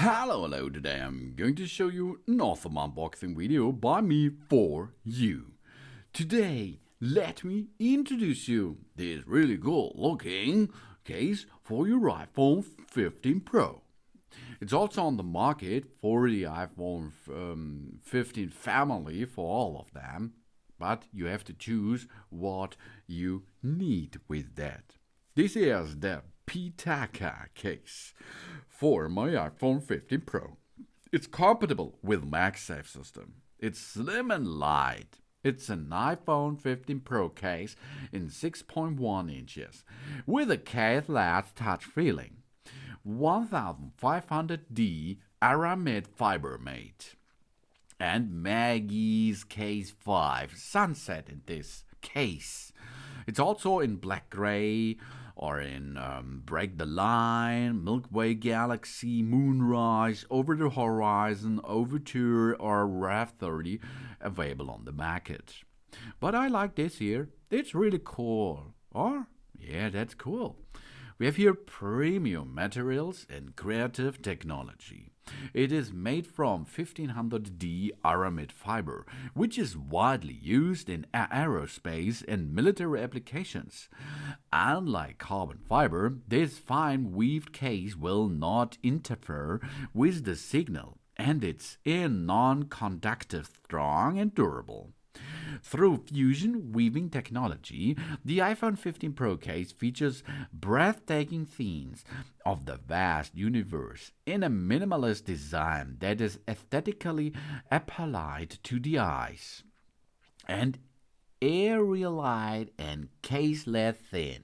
Hello, today I'm going to show you an awesome unboxing video by me for you. Today, let me introduce you this really cool looking case for your iPhone 15 Pro. It's also on the market for the iPhone 15 family for all of them, but you have to choose what you need with that. This is the Pitaka case for my iPhone 15 Pro. It's compatible with MagSafe system. It's slim and light. It's an iPhone 15 Pro case in 6.1 inches with a case-less touch feeling. 1500D aramid fiber mate and Maggie's Case 5 Sunset in this case. It's also in black gray or in Break the Line, Milky Way Galaxy, Moonrise, Over the Horizon, Overture, or RAV30 available on the market. But I like this here. It's really cool. Or, yeah, that's cool. We have here premium materials and creative technology. It is made from 1500D aramid fiber, which is widely used in aerospace and military applications. Unlike carbon fiber, this fine weaved case will not interfere with the signal, and it's non-conductive, strong, and durable. Through fusion weaving technology, the iPhone 15 Pro case features breathtaking scenes of the vast universe in a minimalist design that is aesthetically applied to the eyes, and aerialite and case-less thin.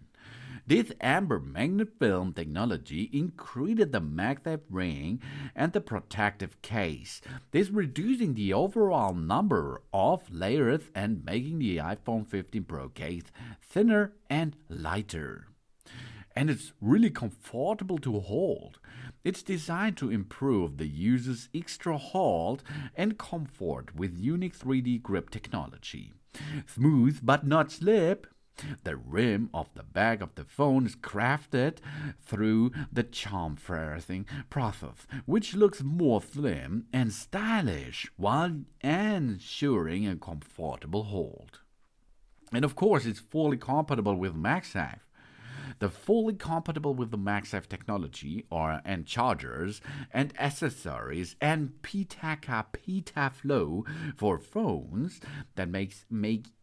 This amber magnet film technology increased the MagSafe ring and the protective case, this reducing the overall number of layers and making the iPhone 15 Pro case thinner and lighter. And it's really comfortable to hold. It's designed to improve the user's extra hold and comfort with unique 3D grip technology. Smooth but not slip. The rim of the back of the phone is crafted through the chamfering process, which looks more slim and stylish while ensuring a comfortable hold. And of course, it's fully compatible with MagSafe. The fully compatible with the MagSafe technology and chargers and accessories and Pitaka PitaFlow for phones that make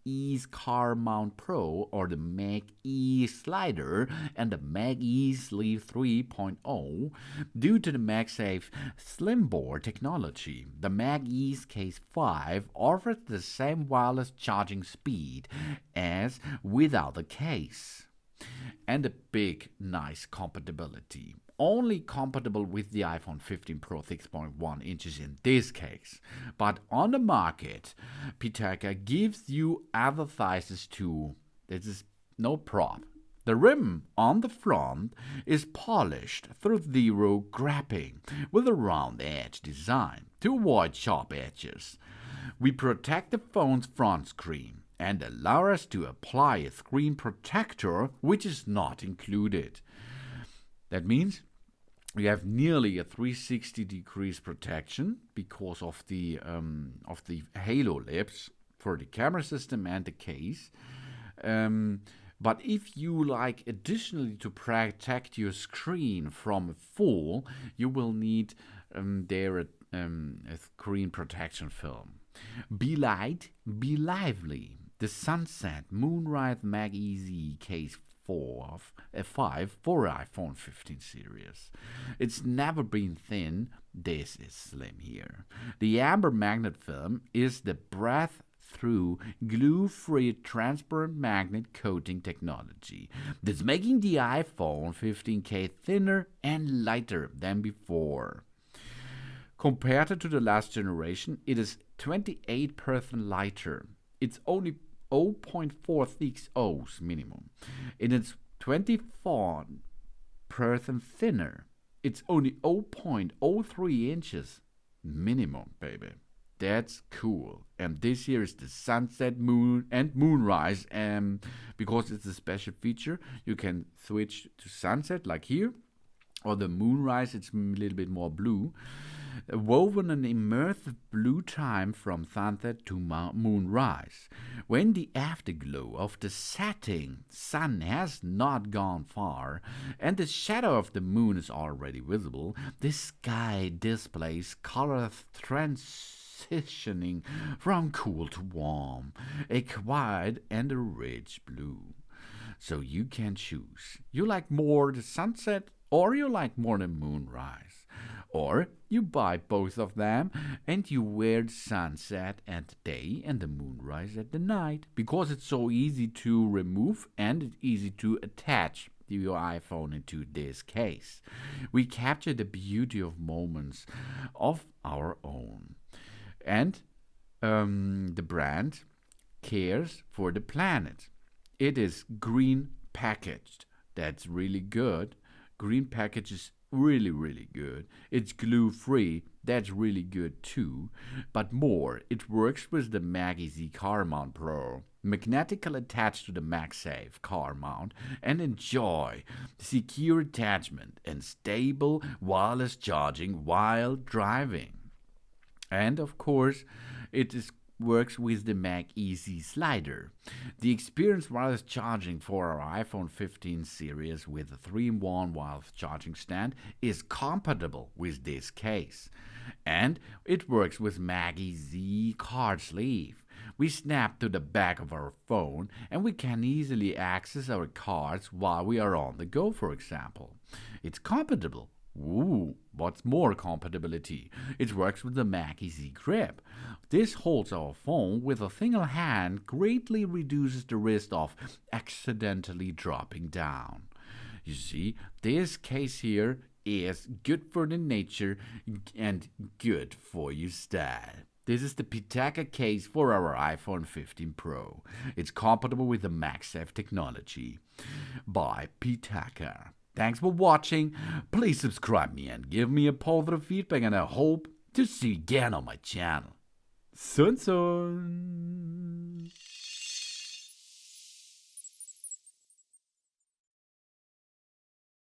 Ease Car Mount Pro or the Mag E Slider and the Mag E Sleeve 3.0. Due to the MagSafe Slimboard technology, the Mag E's Case 5 offers the same wireless charging speed as without the case. And a big, nice compatibility. Only compatible with the iPhone 15 Pro 6.1 inches in this case. But on the market, Pitaka gives you other sizes too. This is no prop. The rim on the front is polished through zero grabbing with a round edge design to avoid sharp edges. We protect the phone's front screen and allow us to apply a screen protector which is not included. That means we have nearly a 360 degrees protection because of the halo lips for the camera system and the case. But if you like additionally to protect your screen from a fall, you will need a screen protection film. Be light, be lively. The Sunset Moonrise Mag EZ Case 5 for iPhone 15 series. It's never been thin, this is slim here. The amber magnet film is the breath-through, glue-free transparent magnet coating technology that's making the iPhone 15 case thinner and lighter than before. Compared to the last generation, it is 28% lighter. It's only 0.46 ohms minimum. And it's 24% thinner. It's only 0.03 inches minimum, baby. That's cool. And this here is the Sunset Moon and Moonrise. And because it's a special feature, you can switch to sunset like here. or the moonrise, it's a little bit more blue, woven an immersive blue time from sunset to moonrise. When the afterglow of the setting sun has not gone far and the shadow of the moon is already visible, the sky displays colors transitioning from cool to warm, a quiet and a rich blue. So you can choose. You like more the sunset or you like more the moonrise. Or you buy both of them and you wear the sunset at the day and the moonrise at the night because it's so easy to remove and it's easy to attach your iPhone into this case. We capture the beauty of moments of our own. And the brand cares for the planet. It is green packaged. That's really good. Green package is really, really good. It's glue free. That's really good too. But more, it works with the Maggie Z Car Mount Pro. Magnetical attached to the MagSafe car mount and enjoy secure attachment and stable wireless charging while driving. And of course, it is works with the Mag Easy slider. The experienced wireless charging for our iPhone 15 series with a 3-in-1 wireless charging stand is compatible with this case. And it works with Mag Easy card sleeve. We snap to the back of our phone and we can easily access our cards while we are on the go, for example. It's compatible. Ooh, what's more compatibility? It works with the Mag Easy grip. This holds our phone with a single hand, greatly reduces the risk of accidentally dropping down. You see, this case here is good for the nature and good for your style. This is the Pitaka case for our iPhone 15 Pro. It's compatible with the MagSafe technology by Pitaka. Thanks for watching. Please subscribe me and give me a positive feedback, and I hope to see you again on my channel. Sun Sun!